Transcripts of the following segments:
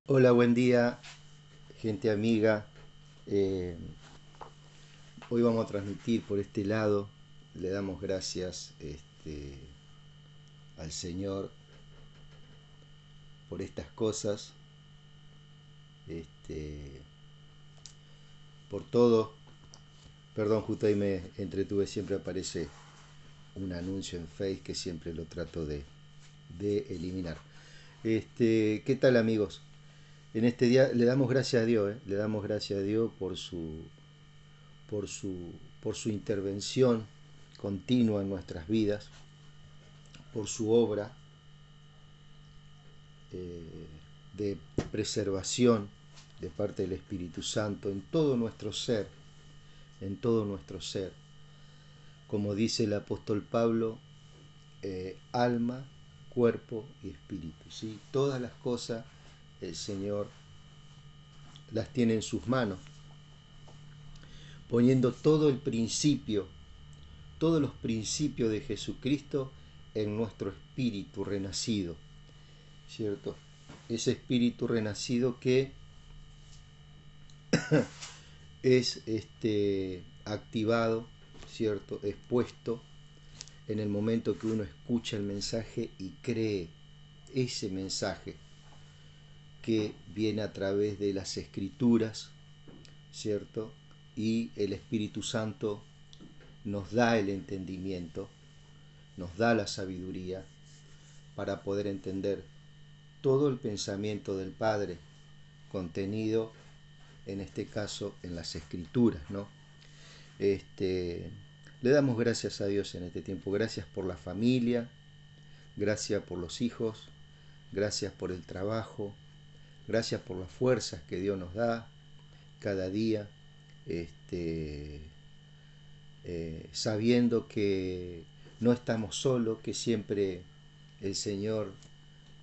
Hola, buen día, gente amiga. Eh, Hoy vamos a transmitir por este lado. Le damos gracias al Señor por estas cosas, este, por todo. Perdón, justo ahí me entretuve, siempre aparece un anuncio en Face que siempre lo trato de eliminar. ¿Qué tal, amigos? En este día le damos gracias a Dios, le damos gracias a Dios por su, por su intervención continua en nuestras vidas, por su obra eh, de preservación de parte del Espíritu Santo en todo nuestro ser, en todo nuestro ser. Como dice el apóstol Pablo, alma, cuerpo y espíritu. ¿Sí? Todas las cosas el Señor las tiene en sus manos, poniendo todo el principio, todos los principios de Jesucristo en nuestro espíritu renacido, ¿cierto? Ese espíritu renacido que es activado, ¿cierto? Expuesto en el momento que uno escucha el mensaje y cree ese mensaje que viene a través de las escrituras, ¿cierto? Y el Espíritu Santo nos da el entendimiento, nos da la sabiduría para poder entender todo el pensamiento del Padre contenido en este caso en las escrituras, ¿no? Le damos gracias a Dios en este tiempo, gracias por la familia, gracias por los hijos, gracias por el trabajo, gracias por las fuerzas que Dios nos da cada día, sabiendo que no estamos solos, que siempre el Señor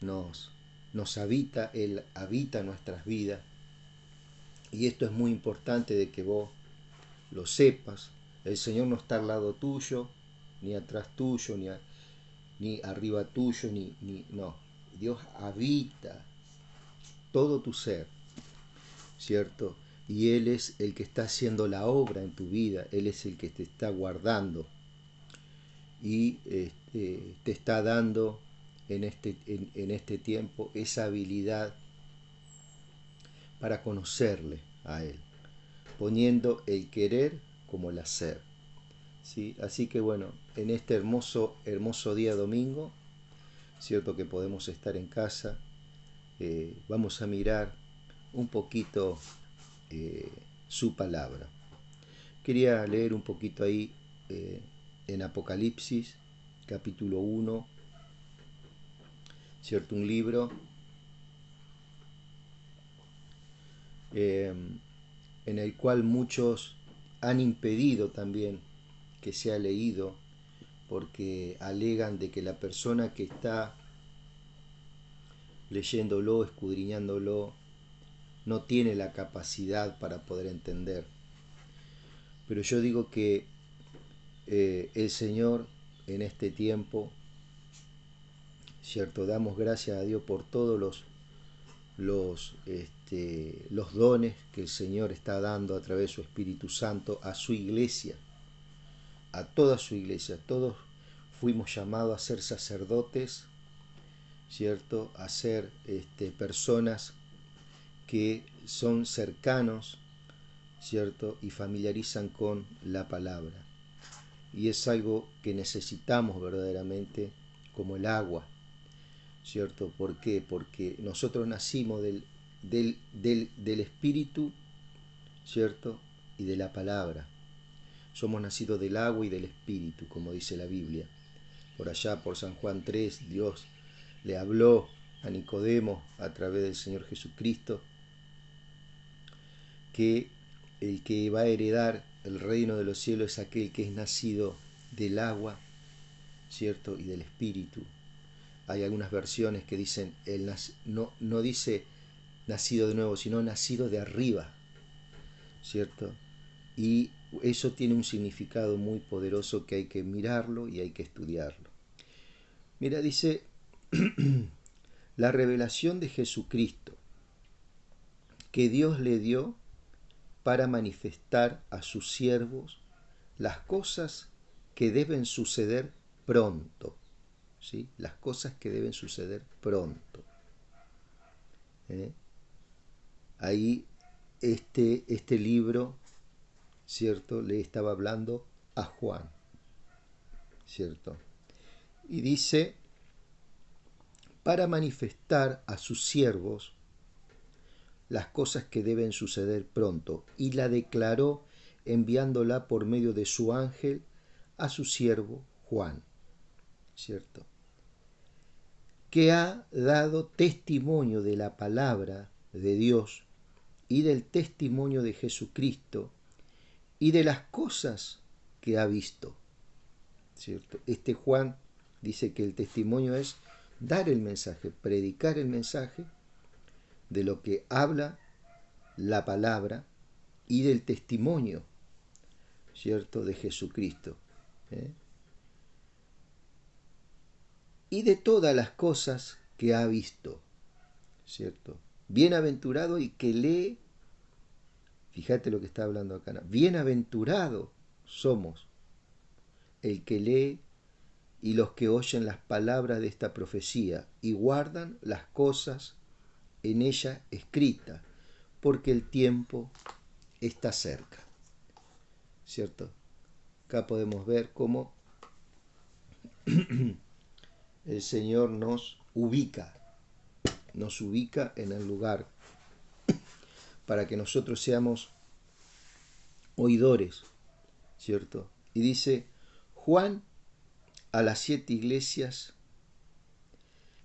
nos habita, Él habita nuestras vidas. Y esto es muy importante de que vos lo sepas. El Señor no está al lado tuyo, ni atrás tuyo, ni arriba tuyo, no. Dios habita todo tu ser, ¿cierto? Y Él es el que está haciendo la obra en tu vida, Él es el que te está guardando y te está dando en este tiempo esa habilidad para conocerle a Él, poniendo el querer como el hacer. ¿Sí? Así que bueno, en este hermoso día domingo, cierto que podemos estar en casa, vamos a mirar un poquito eh, su palabra. Quería leer un poquito ahí en Apocalipsis, capítulo 1, cierto, un libro eh, en el cual muchos han impedido también que sea leído porque alegan de que la persona que está leyéndolo, escudriñándolo, no tiene la capacidad para poder entender. Pero yo digo que el Señor en este tiempo, cierto, damos gracias a Dios por todos los dones que el Señor está dando a través de su Espíritu Santo a su iglesia, a toda su iglesia. Todos fuimos llamados a ser sacerdotes, ¿cierto? A ser personas que son cercanos, ¿cierto? Y familiarizan con la palabra. Y es algo que necesitamos verdaderamente como el agua, ¿cierto? ¿Por qué? Porque nosotros nacimos del Espíritu, ¿cierto? Y de la palabra. Somos nacidos del agua y del Espíritu, como dice la Biblia. Por allá, por San Juan 3, Dios le habló a Nicodemo a través del Señor Jesucristo que el que va a heredar el reino de los cielos es aquel que es nacido del agua, ¿cierto? Y del Espíritu. Hay algunas versiones que dicen, no dice nacido de nuevo, sino nacido de arriba, ¿cierto? Y eso tiene un significado muy poderoso que hay que mirarlo y hay que estudiarlo. Mira, dice, la revelación de Jesucristo, que Dios le dio para manifestar a sus siervos las cosas que deben suceder pronto. ¿Sí? Las cosas que deben suceder pronto. Ahí este libro, ¿cierto?, le estaba hablando a Juan, ¿cierto? Y dice, para manifestar a sus siervos las cosas que deben suceder pronto, y la declaró enviándola por medio de su ángel a su siervo Juan, ¿cierto?, que ha dado testimonio de la palabra de Dios y del testimonio de Jesucristo y de las cosas que ha visto, ¿cierto? Este Juan dice que el testimonio es dar el mensaje, predicar el mensaje de lo que habla la palabra y del testimonio, ¿cierto?, de Jesucristo. Y de todas las cosas que ha visto, ¿cierto? Bienaventurado el que lee, fíjate lo que está hablando acá, ¿no? Bienaventurado somos el que lee y los que oyen las palabras de esta profecía y guardan las cosas en ella escritas, porque el tiempo está cerca, ¿cierto? Acá podemos ver cómo el Señor nos ubica en el lugar para que nosotros seamos oidores, ¿cierto? Y dice, Juan a las 7 iglesias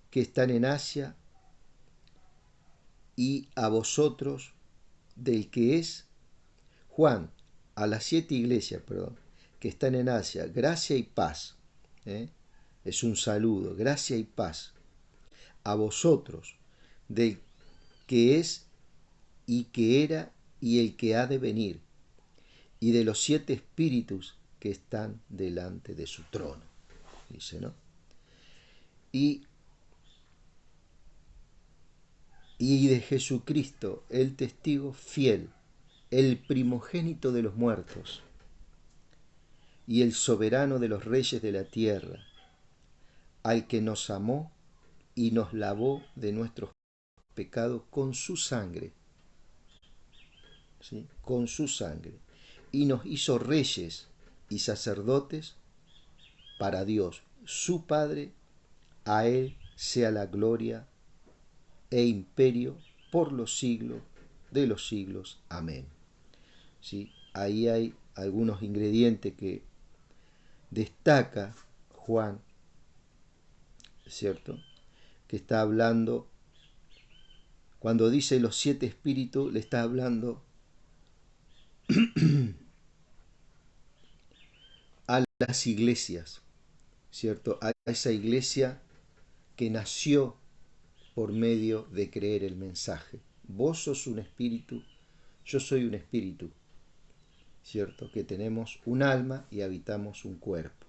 que están en Asia y a vosotros del que es Juan a las 7 iglesias, que están en Asia, gracia y paz. Es un saludo, gracia y paz. A vosotros, del que es y que era y el que ha de venir, y de los 7 espíritus que están delante de su trono. Dice, ¿no? Y de Jesucristo, el testigo fiel, el primogénito de los muertos, y el soberano de los reyes de la tierra, al que nos amó y nos lavó de nuestros pecados con su sangre, ¿sí?, con su sangre, y nos hizo reyes y sacerdotes para Dios, su Padre. A Él sea la gloria e imperio por los siglos de los siglos. Amén. ¿Sí? Ahí hay algunos ingredientes que destaca Juan, ¿cierto?, que está hablando, cuando dice los 7 espíritus, le está hablando a las iglesias, ¿cierto?, a esa iglesia que nació por medio de creer el mensaje. Vos sos un espíritu, yo soy un espíritu, ¿cierto?, que tenemos un alma y habitamos un cuerpo.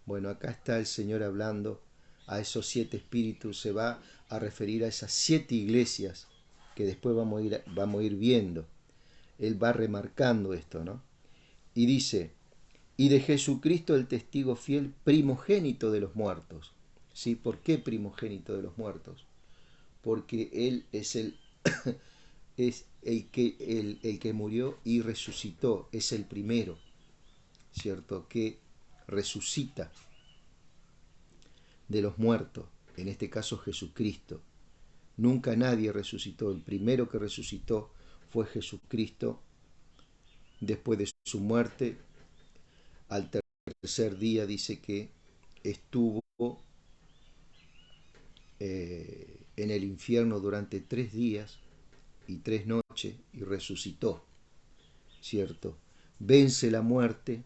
Bueno, acá está el Señor hablando a esos 7 espíritus, se va a referir a esas 7 iglesias que después vamos a ir viendo. Él va remarcando esto, ¿no? Y dice, y de Jesucristo el testigo fiel, primogénito de los muertos. ¿Sí? ¿Por qué primogénito de los muertos? Porque Él es el que murió y resucitó, es el primero, ¿cierto?, que resucita de los muertos, en este caso Jesucristo. Nunca nadie resucitó, el primero que resucitó fue Jesucristo. Después de su muerte, al tercer día dice que estuvo en el infierno durante 3 días y 3 noches y resucitó, ¿cierto? Vence la muerte,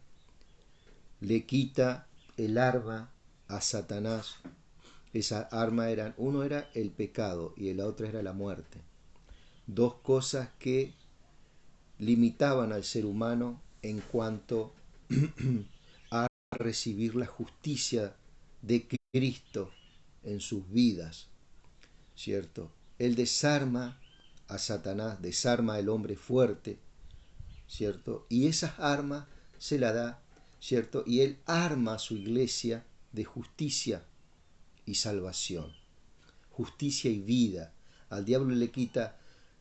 le quita el arma a Satanás. Esa arma uno era el pecado y la otra era la muerte. 2 cosas que limitaban al ser humano en cuanto a recibir la justicia de Cristo en sus vidas, ¿cierto? Él desarma a Satanás, desarma al hombre fuerte, ¿cierto? Y esas armas se las da, ¿cierto? Y él arma a su iglesia de justicia y salvación, justicia y vida. Al diablo le quita,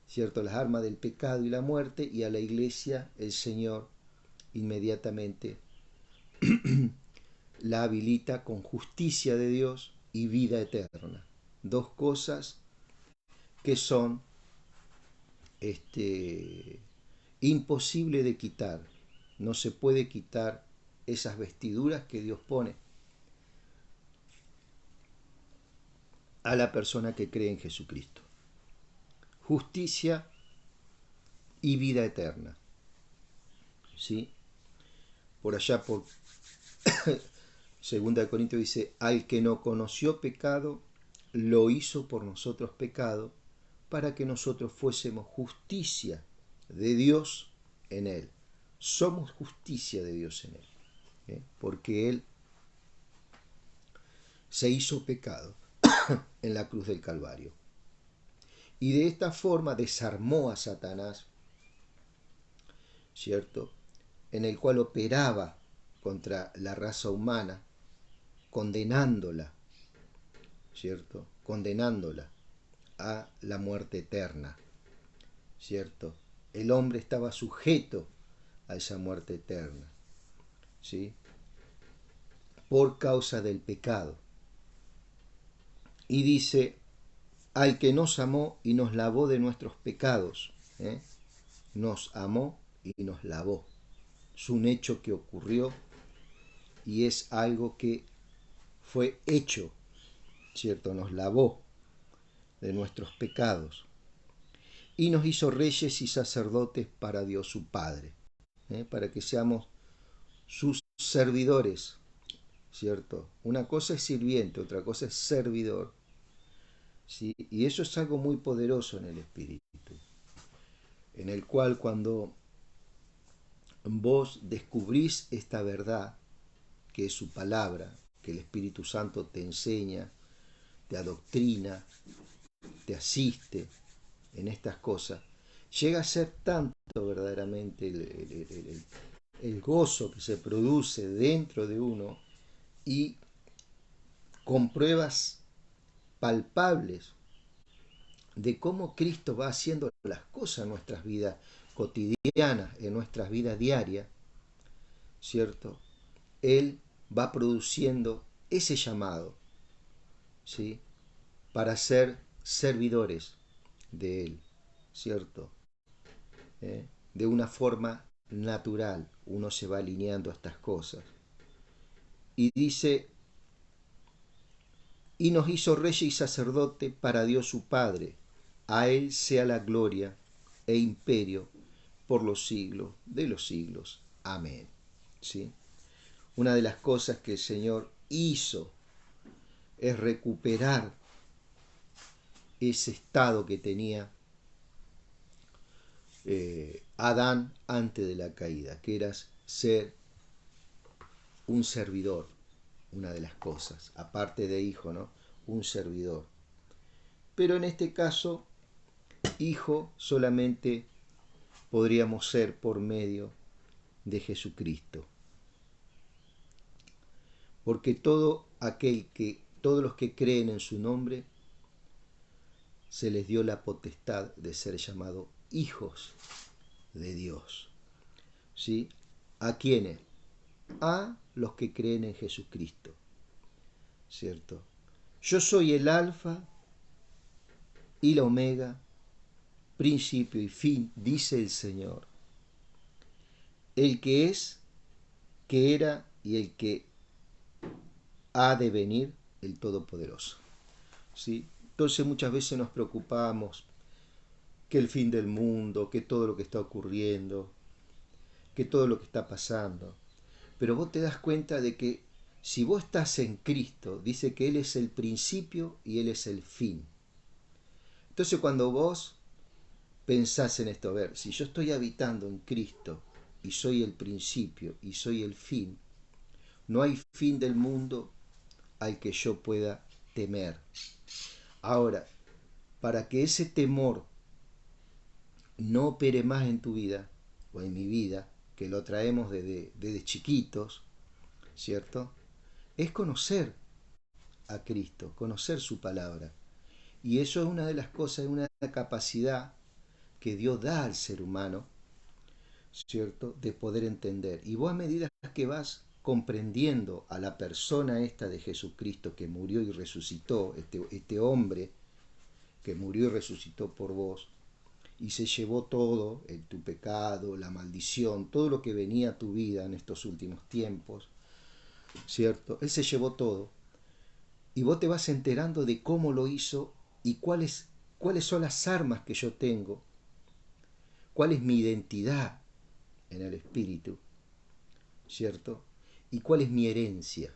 ¿cierto?, las armas del pecado y la muerte, y a la iglesia el Señor inmediatamente la habilita con justicia de Dios y vida eterna. Dos cosas que son imposible de quitar. No se puede quitar esas vestiduras que Dios pone a la persona que cree en Jesucristo. Justicia y vida eterna. ¿Sí? Por allá por 2 Corintios dice, al que no conoció pecado, lo hizo por nosotros pecado, para que nosotros fuésemos justicia de Dios en él. Somos justicia de Dios en él, porque él se hizo pecado en la cruz del Calvario. Y de esta forma desarmó a Satanás, ¿cierto?, en el cual operaba contra la raza humana, condenándola, ¿cierto?, condenándola a la muerte eterna, ¿cierto? El hombre estaba sujeto a esa muerte eterna, ¿sí?, por causa del pecado. Y dice, al que nos amó y nos lavó de nuestros pecados, nos amó y nos lavó. Es un hecho que ocurrió y es algo que fue hecho, ¿cierto? Nos lavó de nuestros pecados y nos hizo reyes y sacerdotes para Dios su Padre, para que seamos sus servidores, ¿cierto? Una cosa es sirviente, otra cosa es servidor, ¿sí? Y eso es algo muy poderoso en el Espíritu, en el cual cuando vos descubrís esta verdad, que es su palabra, que el Espíritu Santo te enseña, te adoctrina, te asiste en estas cosas, llega a ser tanto verdaderamente el gozo que se produce dentro de uno, y con pruebas palpables de cómo Cristo va haciendo las cosas en nuestras vidas cotidianas, en nuestras vidas diarias, ¿cierto? Él va produciendo ese llamado, ¿sí?, para ser servidores de Él, ¿cierto? De una forma natural uno se va alineando a estas cosas. Y dice, y nos hizo reyes y sacerdote para Dios su Padre. A Él sea la gloria e imperio por los siglos de los siglos. Amén. ¿Sí? Una de las cosas que el Señor hizo es recuperar ese estado que tenía Adán antes de la caída, que era ser un servidor, una de las cosas, aparte de hijo, ¿no? Un servidor. Pero en este caso, hijo solamente podríamos ser por medio de Jesucristo. Porque todos los que creen en su nombre, se les dio la potestad de ser llamados hijos de Dios. ¿Sí? ¿A quiénes? A los que creen en Jesucristo, ¿cierto? Yo soy el alfa y la omega, principio y fin, dice el Señor, el que es, que era y el que ha de venir, el Todopoderoso. ¿Sí? Entonces muchas veces nos preocupamos que el fin del mundo, que todo lo que está ocurriendo, que todo lo que está pasando. Pero vos te das cuenta de que si vos estás en Cristo, dice que Él es el principio y Él es el fin. Entonces cuando vos pensás en esto, a ver, si yo estoy habitando en Cristo y soy el principio y soy el fin, no hay fin del mundo al que yo pueda temer. Ahora, para que ese temor no opere más en tu vida o en mi vida, que lo traemos desde chiquitos, ¿cierto? Es conocer a Cristo, conocer su palabra. Y eso es una de las cosas, una capacidad que Dios da al ser humano, ¿cierto? De poder entender. Y vos a medida que vas comprendiendo a la persona esta de Jesucristo que murió y resucitó, este hombre que murió y resucitó por vos, y se llevó todo, tu pecado, la maldición, todo lo que venía a tu vida en estos últimos tiempos, ¿cierto? Él se llevó todo. Y vos te vas enterando de cómo lo hizo y cuáles son las armas que yo tengo, cuál es mi identidad en el Espíritu, ¿cierto? Y cuál es mi herencia.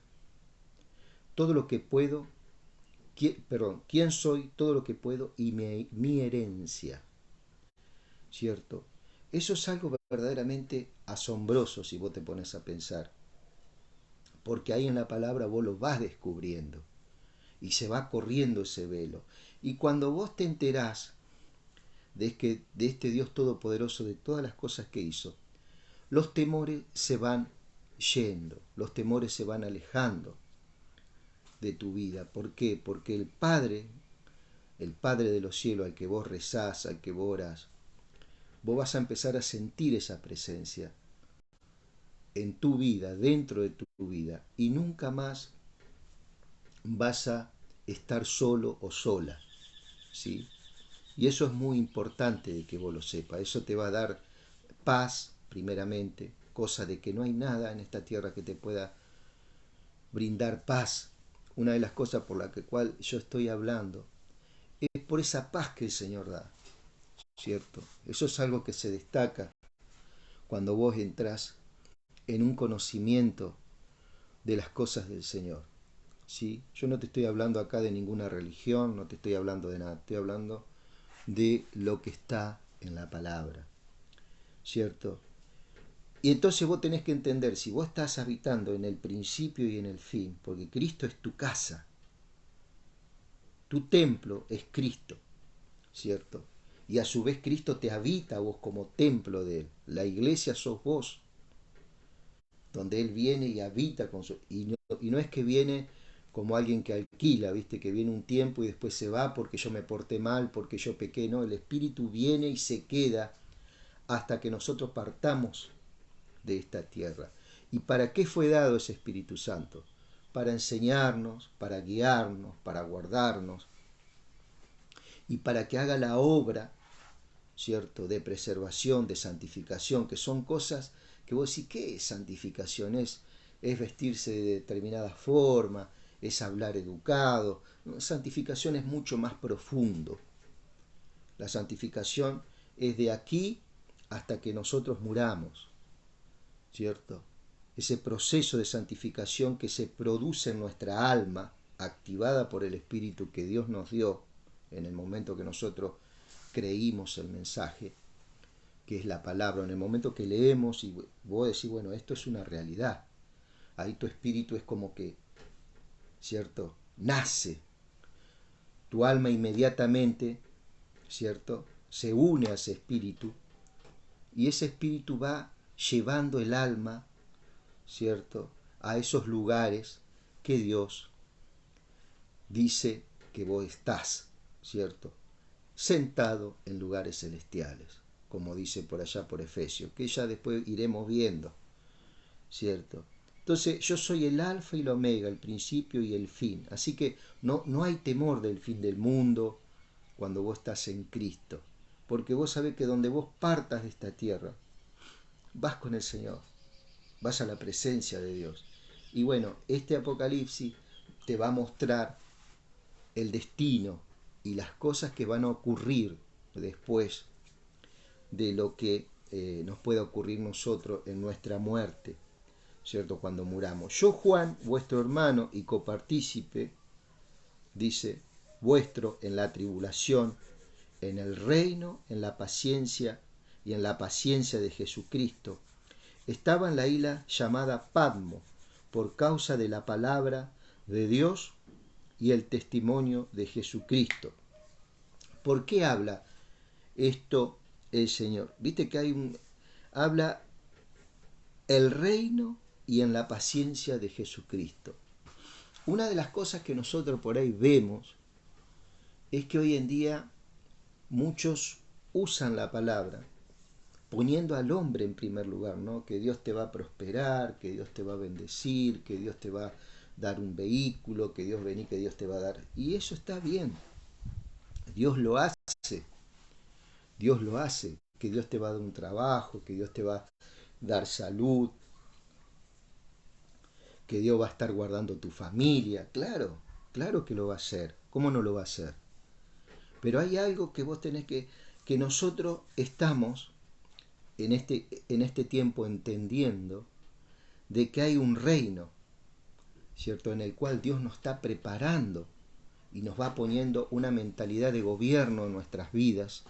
Todo lo que puedo, quién soy, todo lo que puedo y mi herencia, ¿cierto? Eso es algo verdaderamente asombroso si vos te pones a pensar, porque ahí en la palabra vos lo vas descubriendo y se va corriendo ese velo. Y cuando vos te enterás de este Dios todopoderoso, de todas las cosas que hizo, los temores se van yendo, los temores se van alejando de tu vida. ¿Por qué? Porque el Padre de los cielos al que vos rezás, al que vos orás, vos vas a empezar a sentir esa presencia en tu vida, dentro de tu vida, y nunca más vas a estar solo o sola, ¿sí? Y eso es muy importante de que vos lo sepas. Eso te va a dar paz, primeramente, cosa de que no hay nada en esta tierra que te pueda brindar paz. Una de las cosas por la cual yo estoy hablando es por esa paz que el Señor da, ¿cierto? Eso es algo que se destaca cuando vos entrás en un conocimiento de las cosas del Señor, ¿sí? Yo no te estoy hablando acá de ninguna religión, no te estoy hablando de nada, estoy hablando de lo que está en la palabra, ¿cierto? Y entonces vos tenés que entender, si vos estás habitando en el principio y en el fin, porque Cristo es tu casa, tu templo es Cristo, ¿cierto? Y a su vez Cristo te habita a vos como templo de Él. La iglesia sos vos, donde Él viene y habita con su... Y no es que viene como alguien que alquila, ¿viste? Que viene un tiempo y después se va porque yo me porté mal, porque yo pequé, no. El Espíritu viene y se queda hasta que nosotros partamos de esta tierra. ¿Y para qué fue dado ese Espíritu Santo? Para enseñarnos, para guiarnos, para guardarnos y para que haga la obra, ¿cierto?, de preservación, de santificación, que son cosas que vos decís, ¿qué es santificación? Es vestirse de determinada forma, es hablar educado. No, santificación es mucho más profundo. La santificación es de aquí hasta que nosotros muramos, ¿cierto? Ese proceso de santificación que se produce en nuestra alma, activada por el Espíritu que Dios nos dio en el momento que nosotros creímos el mensaje, que es la palabra, en el momento que leemos y vos decís, bueno, esto es una realidad. Ahí tu espíritu es como que, ¿cierto?, nace. Tu alma inmediatamente, ¿cierto?, se une a ese espíritu y ese espíritu va llevando el alma, ¿cierto?, a esos lugares que Dios dice que vos estás, ¿cierto?, sentado en lugares celestiales, como dice por allá por Efesios, que ya después iremos viendo, ¿cierto? Entonces yo soy el alfa y el omega, el principio y el fin, así que no hay temor del fin del mundo cuando vos estás en Cristo, porque vos sabés que donde vos partas de esta tierra, vas con el Señor, vas a la presencia de Dios. Y bueno, este Apocalipsis te va a mostrar el destino y las cosas que van a ocurrir después de lo que nos pueda ocurrir nosotros en nuestra muerte, ¿cierto? Cuando muramos. Yo, Juan, vuestro hermano y copartícipe, dice, vuestro en la tribulación, en el reino, en la paciencia y en la paciencia de Jesucristo, estaba en la isla llamada Patmos por causa de la palabra de Dios y el testimonio de Jesucristo. ¿Por qué habla esto el Señor. Viste que habla el reino y en la paciencia de Jesucristo. Una de las cosas que nosotros por ahí vemos es que hoy en día muchos usan la palabra poniendo al hombre en primer lugar, ¿no? Que Dios te va a prosperar, que Dios te va a bendecir, que Dios te va a dar un vehículo, que Dios te va a dar. Y eso está bien. Dios lo hace. Dios lo hace. Que Dios te va a dar un trabajo, que Dios te va a dar salud, que Dios va a estar guardando tu familia. Claro, claro que lo va a hacer. ¿Cómo no lo va a hacer? Pero hay algo que vos tenés que nosotros estamos en este tiempo entendiendo de que hay un reino, ¿cierto? En el cual Dios nos está preparando y nos va poniendo una mentalidad de gobierno en nuestras vidas,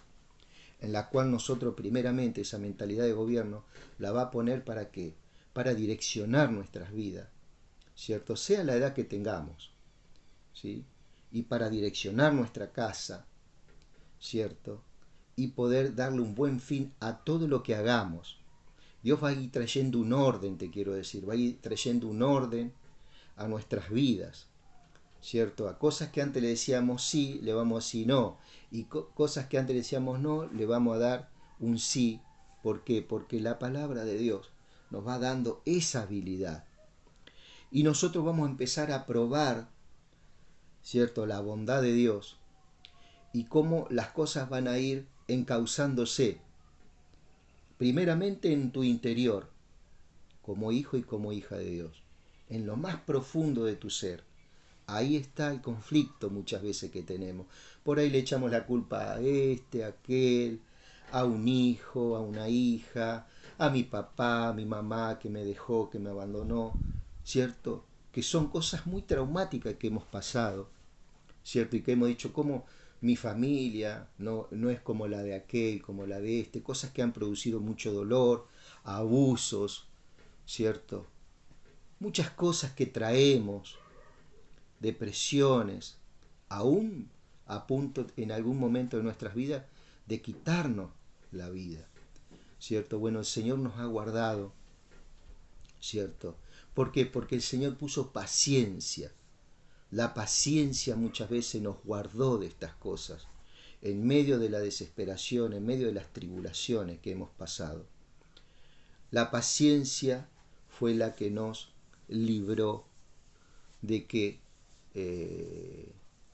en la cual nosotros primeramente esa mentalidad de gobierno la va a poner para qué, para direccionar nuestras vidas, ¿cierto? Sea la edad que tengamos, ¿sí? Y para direccionar nuestra casa, ¿cierto? Y poder darle un buen fin a todo lo que hagamos. Dios va a ir trayendo un orden, te quiero decir, va a ir trayendo un orden a nuestras vidas, ¿cierto? A cosas que antes le decíamos sí, le vamos a decir no. Y cosas que antes le decíamos no, le vamos a dar un sí. ¿Por qué? Porque la palabra de Dios nos va dando esa habilidad. Y nosotros vamos a empezar a probar, ¿cierto?, la bondad de Dios y cómo las cosas van a ir encauzándose. Primeramente en tu interior, como hijo y como hija de Dios, en lo más profundo de tu ser. Ahí está el conflicto muchas veces que tenemos. Por ahí le echamos la culpa a a aquel, a un hijo, a una hija, a mi papá, a mi mamá que me dejó, que me abandonó, ¿cierto? Que son cosas muy traumáticas que hemos pasado, ¿cierto? Y que hemos dicho, ¿cómo mi familia no es como la de aquel, como la de este? Cosas que han producido mucho dolor, abusos, ¿cierto? Muchas cosas que traemos, depresiones, aún a punto en algún momento de nuestras vidas de quitarnos la vida, ¿cierto? Bueno, el Señor nos ha guardado, ¿cierto? ¿Por qué? Porque el Señor puso paciencia. La paciencia muchas veces nos guardó de estas cosas, en medio de la desesperación, en medio de las tribulaciones que hemos pasado. La paciencia fue la que nos libró de que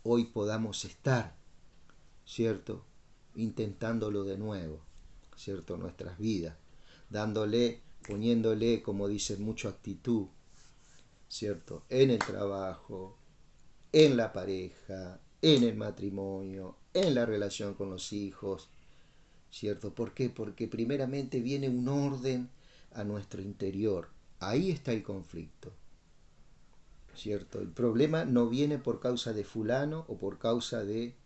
hoy podamos estar, ¿cierto?, intentándolo de nuevo, ¿cierto?, nuestras vidas, poniéndole, como dicen mucho, actitud, ¿cierto?, en el trabajo, en la pareja, en el matrimonio, en la relación con los hijos, ¿cierto? ¿Por qué? Porque primeramente viene un orden a nuestro interior. Ahí está el conflicto, ¿cierto? El problema no viene por causa de fulano o por causa de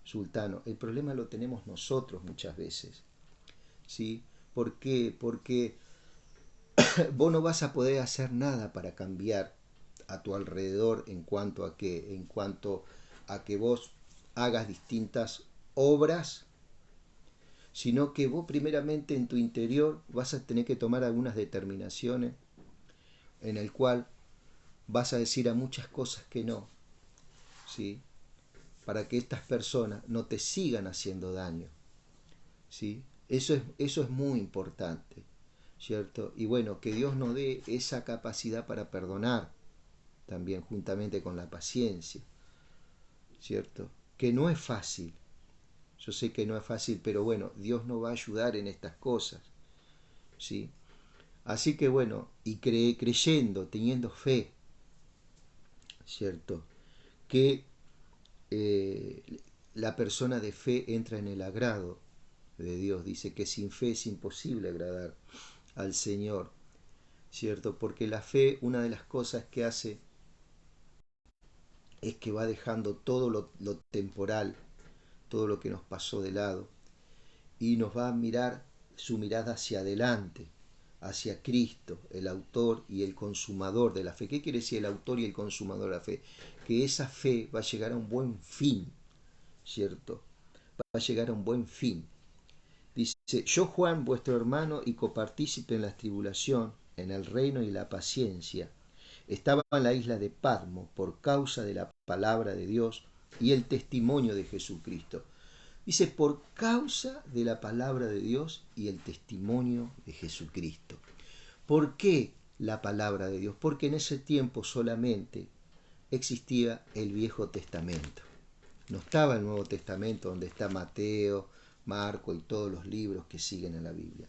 sultano. El problema lo tenemos nosotros muchas veces, ¿sí? ¿Por qué? Porque vos no vas a poder hacer nada para cambiar a tu alrededor en cuanto a que vos hagas distintas obras, sino que vos primeramente en tu interior vas a tener que tomar algunas determinaciones en el cual vas a decir a muchas cosas que no, ¿sí? Para que estas personas no te sigan haciendo daño, ¿sí? Eso es muy importante, ¿cierto? Y bueno, que Dios nos dé esa capacidad para perdonar, también juntamente con la paciencia, ¿cierto? Que no es fácil, yo sé que no es fácil, pero bueno, Dios nos va a ayudar en estas cosas, ¿sí? Así que bueno, y creyendo, teniendo fe, ¿cierto? Que la persona de fe entra en el agrado de Dios. Dice que sin fe es imposible agradar al Señor, ¿cierto? Porque la fe, una de las cosas que hace es que va dejando todo lo temporal, todo lo que nos pasó de lado, y nos va a mirar su mirada hacia adelante, hacia Cristo, el autor y el consumador de la fe. ¿Qué quiere decir el autor y el consumador de la fe? Que esa fe va a llegar a un buen fin, ¿cierto? Va a llegar a un buen fin. Dice, yo Juan, vuestro hermano y copartícipe en la tribulación, en el reino y la paciencia, estaba en la isla de Patmos por causa de la palabra de Dios y el testimonio de Jesucristo. Dice, por causa de la palabra de Dios y el testimonio de Jesucristo. ¿Por qué la palabra de Dios? Porque en ese tiempo solamente existía el Viejo Testamento. No estaba el Nuevo Testamento donde está Mateo, Marco y todos los libros que siguen en la Biblia,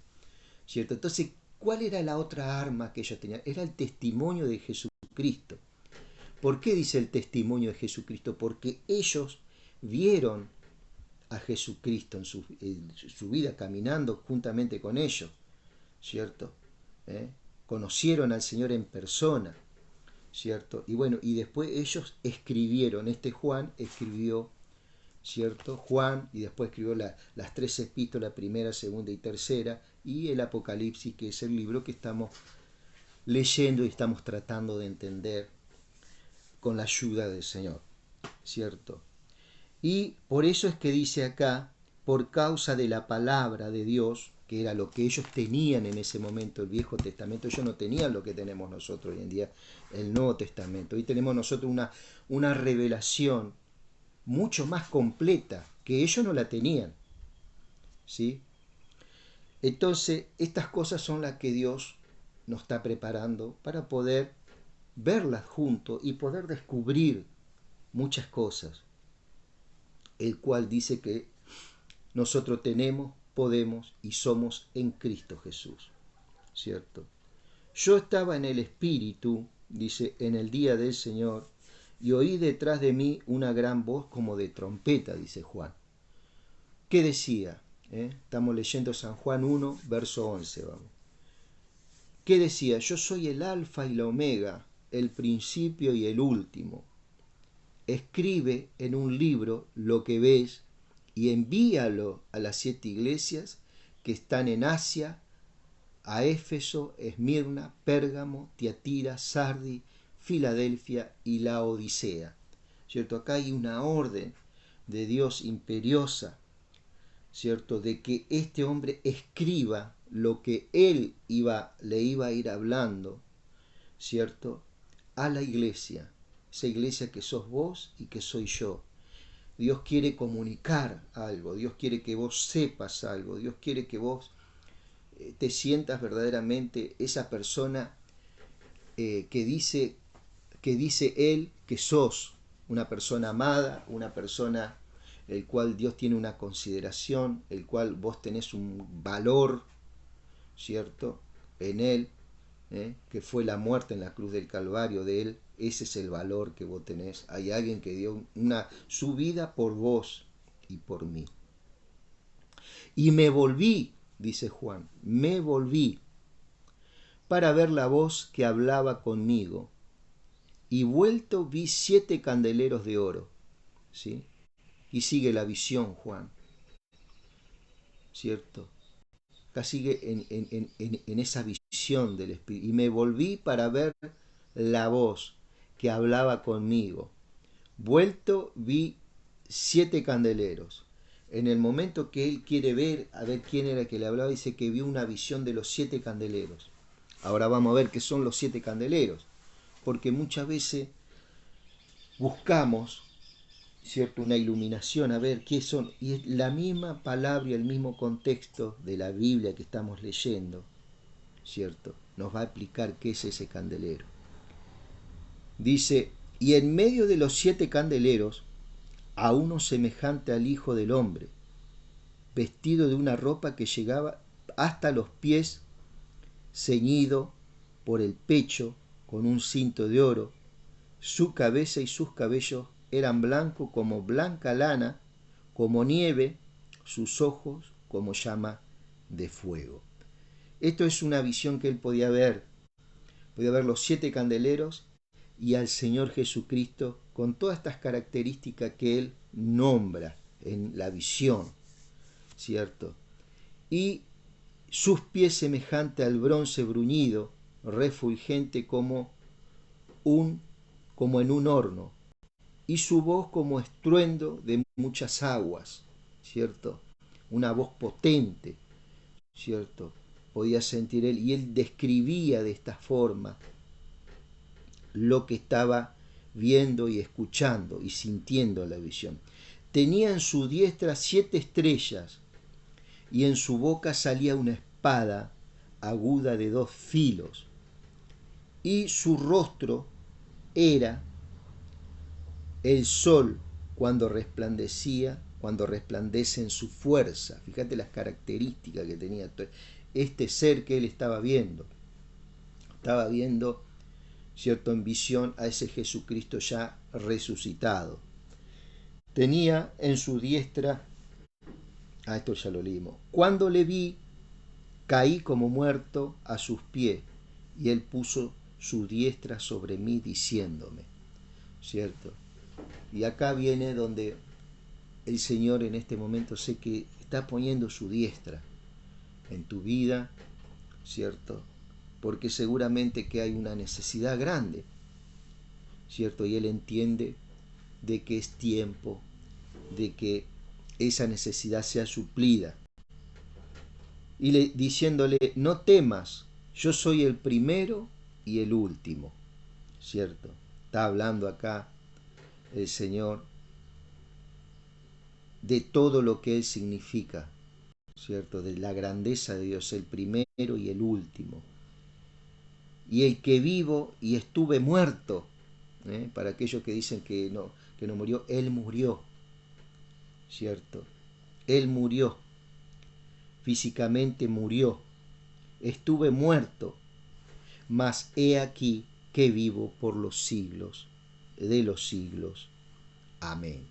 ¿cierto? Entonces, ¿cuál era la otra arma que ellos tenían? Era el testimonio de Jesucristo. ¿Por qué dice el testimonio de Jesucristo? Porque ellos vieron a Jesucristo en su vida caminando juntamente con ellos, ¿cierto? Conocieron al Señor en persona, ¿cierto? Y bueno, y después ellos escribieron, Juan escribió, ¿cierto? Juan, y después escribió las 3 epístolas, primera, segunda y tercera, y el Apocalipsis, que es el libro que estamos leyendo y estamos tratando de entender con la ayuda del Señor, ¿cierto? Y por eso es que dice acá, por causa de la palabra de Dios, que era lo que ellos tenían en ese momento, el Viejo Testamento, ellos no tenían lo que tenemos nosotros hoy en día, el Nuevo Testamento. Hoy tenemos nosotros una revelación mucho más completa, que ellos no la tenían, ¿sí? Entonces, estas cosas son las que Dios nos está preparando para poder verlas juntos y poder descubrir muchas cosas, el cual dice que nosotros tenemos, podemos y somos en Cristo Jesús, ¿cierto? Yo estaba en el Espíritu, dice, en el día del Señor, y oí detrás de mí una gran voz como de trompeta, dice Juan. ¿Qué decía? Estamos leyendo San Juan 1, verso 11, vamos. ¿Qué decía? Yo soy el alfa y la omega, el principio y el último. Escribe en un libro lo que ves y envíalo a las 7 iglesias que están en Asia, a Éfeso, Esmirna, Pérgamo, Tiatira, Sardi, Filadelfia y Laodicea. ¿Cierto? Acá hay una orden de Dios imperiosa, ¿cierto? De que este hombre escriba lo que él le iba a ir hablando, ¿cierto? A la iglesia, esa iglesia que sos vos y que soy yo. Dios quiere comunicar algo, Dios quiere que vos sepas algo, Dios quiere que vos te sientas verdaderamente esa persona que dice Él que sos una persona amada, una persona el cual Dios tiene una consideración, el cual vos tenés un valor, ¿cierto? En Él, que fue la muerte en la cruz del Calvario de Él, ese es el valor que vos tenés. Hay alguien que dio su vida por vos y por mí. Y me volví, dice Juan, me volví para ver la voz que hablaba conmigo. Y vuelto vi 7 candeleros de oro, ¿sí? Y sigue la visión, Juan, ¿cierto? Acá sigue en esa visión del Espíritu. Y me volví para ver la voz que hablaba conmigo. Vuelto vi 7 candeleros. En el momento que él quiere ver, a ver quién era el que le hablaba, dice que vio una visión de los 7 candeleros. Ahora vamos a ver qué son los 7 candeleros, porque muchas veces buscamos, ¿cierto?, una iluminación, a ver qué son, y es la misma palabra y el mismo contexto de la Biblia que estamos leyendo, ¿cierto?, nos va a explicar qué es ese candelero. Dice, y en medio de los 7 candeleros, a uno semejante al Hijo del Hombre, vestido de una ropa que llegaba hasta los pies, ceñido por el pecho con un cinto de oro, su cabeza y sus cabellos eran blancos como blanca lana, como nieve, sus ojos como llama de fuego. Esto es una visión que él podía ver los 7 candeleros y al Señor Jesucristo con todas estas características que él nombra en la visión, ¿cierto? Y sus pies semejante al bronce bruñido, refulgente como en un horno, y su voz como estruendo de muchas aguas, ¿cierto? una voz potente, ¿cierto? Podía sentir él, y él describía de esta forma lo que estaba viendo y escuchando y sintiendo la visión. Tenía en su diestra 7 estrellas, y en su boca salía una espada aguda de 2 filos, y su rostro era el sol cuando resplandecía, cuando resplandece en su fuerza. Fíjate las características que tenía este ser que él estaba viendo. Estaba viendo, cierto, en visión a ese Jesucristo ya resucitado. Tenía en su diestra, esto ya lo leímos, cuando le vi, caí como muerto a sus pies, y él puso su diestra sobre mí diciéndome, ¿cierto? Y acá viene donde el Señor en este momento sé que está poniendo su diestra en tu vida, ¿cierto? Porque seguramente que hay una necesidad grande, ¿cierto? Y Él entiende de que es tiempo de que esa necesidad sea suplida. Y diciéndole, no temas, yo soy el primero y el último, ¿cierto? Está hablando acá el Señor de todo lo que Él significa, ¿cierto? De la grandeza de Dios, el primero y el último. Y el que vivo y estuve muerto, para aquellos que dicen que no murió, Él murió, ¿cierto? Él murió, físicamente murió, estuve muerto, mas he aquí que vivo por los siglos de los siglos. Amén.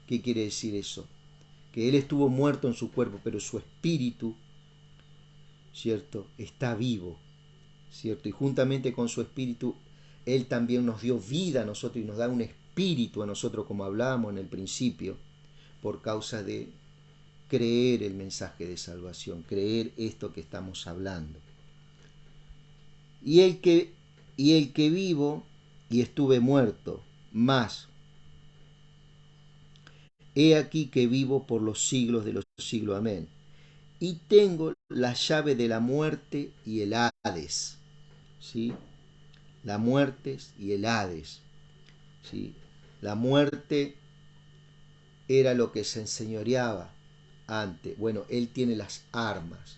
¿Qué quiere decir eso? Que Él estuvo muerto en su cuerpo, pero su espíritu, ¿cierto?, está vivo, ¿cierto? Y juntamente con su espíritu, Él también nos dio vida a nosotros y nos da un espíritu a nosotros, como hablábamos en el principio, por causa de creer el mensaje de salvación, creer esto que estamos hablando. Y el que vivo y estuve muerto, más he aquí que vivo por los siglos de los siglos. Amén. Y tengo la llave de la muerte y el Hades, ¿sí? La muerte y el Hades, ¿sí? La muerte era lo que se enseñoreaba antes. Bueno, Él tiene las armas.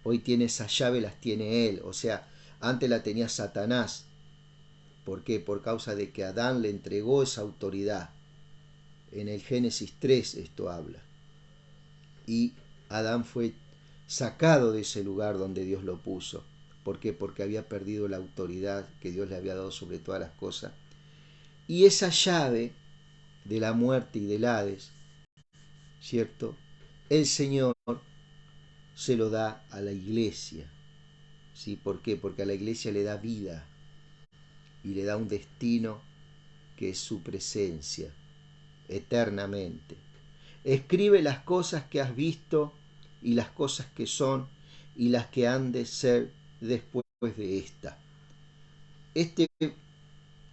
Hoy tiene esa llave, las tiene Él. O sea, antes la tenía Satanás. ¿Por qué? Por causa de que Adán le entregó esa autoridad. En el Génesis 3 esto habla. Y Adán fue sacado de ese lugar donde Dios lo puso. ¿Por qué? Porque había perdido la autoridad que Dios le había dado sobre todas las cosas. Y esa llave de la muerte y del Hades, ¿cierto? El Señor se lo da a la iglesia. ¿Sí? ¿Por qué? Porque a la iglesia le da vida y le da un destino que es su presencia, eternamente. Escribe las cosas que has visto y las cosas que son y las que han de ser después de esta. Este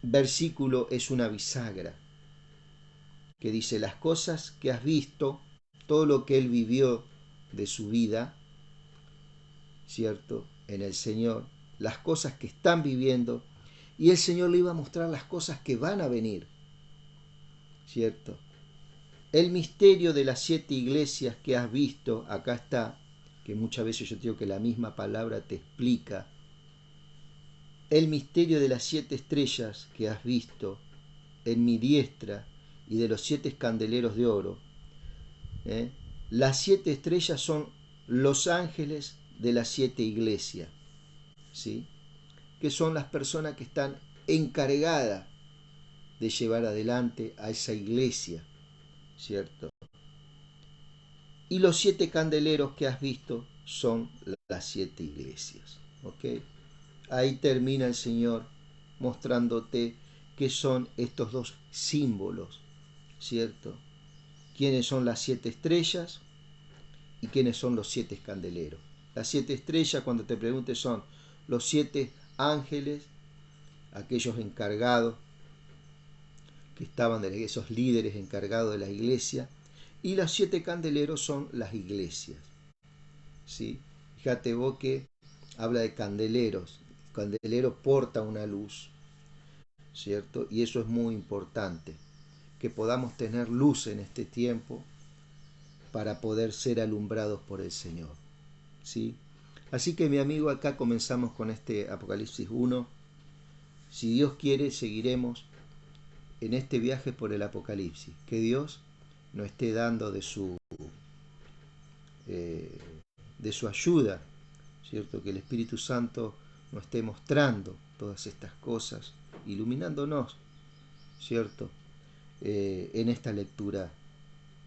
versículo es una bisagra que dice las cosas que has visto, todo lo que él vivió de su vida, ¿cierto?, en el Señor, las cosas que están viviendo, y el Señor le iba a mostrar las cosas que van a venir, ¿cierto? El misterio de las 7 iglesias que has visto, acá está, que muchas veces yo digo que la misma palabra te explica. El misterio de las 7 estrellas que has visto en mi diestra y de los 7 candeleros de oro. Las 7 estrellas son los ángeles de las 7 iglesias, ¿sí?, que son las personas que están encargadas de llevar adelante a esa iglesia, ¿cierto? Y los 7 candeleros que has visto son las 7 iglesias, ¿ok? Ahí termina el Señor mostrándote qué son estos dos símbolos, ¿cierto? Quiénes son las 7 estrellas y quiénes son los 7 candeleros. Las 7 estrellas, cuando te preguntes, son los 7 ángeles, aquellos encargados que estaban, esos líderes encargados de la iglesia, Y los 7 candeleros son las iglesias, ¿sí? Fíjate vos que habla de candeleros. El candelero porta una luz, ¿cierto? Y eso es muy importante, que podamos tener luz en este tiempo para poder ser alumbrados por el Señor, ¿sí? Así que mi amigo, acá comenzamos con este Apocalipsis 1. Si Dios quiere, seguiremos en este viaje por el Apocalipsis. Que Dios nos esté dando eh, de su ayuda, ¿cierto? Que el Espíritu Santo nos esté mostrando todas estas cosas, iluminándonos, ¿cierto? En esta lectura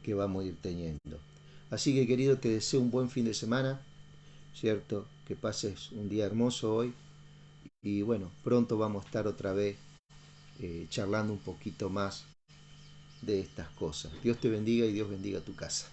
que vamos a ir teniendo. Así que, querido, te deseo un buen fin de semana, ¿cierto? Que pases un día hermoso hoy y bueno, pronto vamos a estar otra vez charlando un poquito más de estas cosas. Dios te bendiga y Dios bendiga tu casa.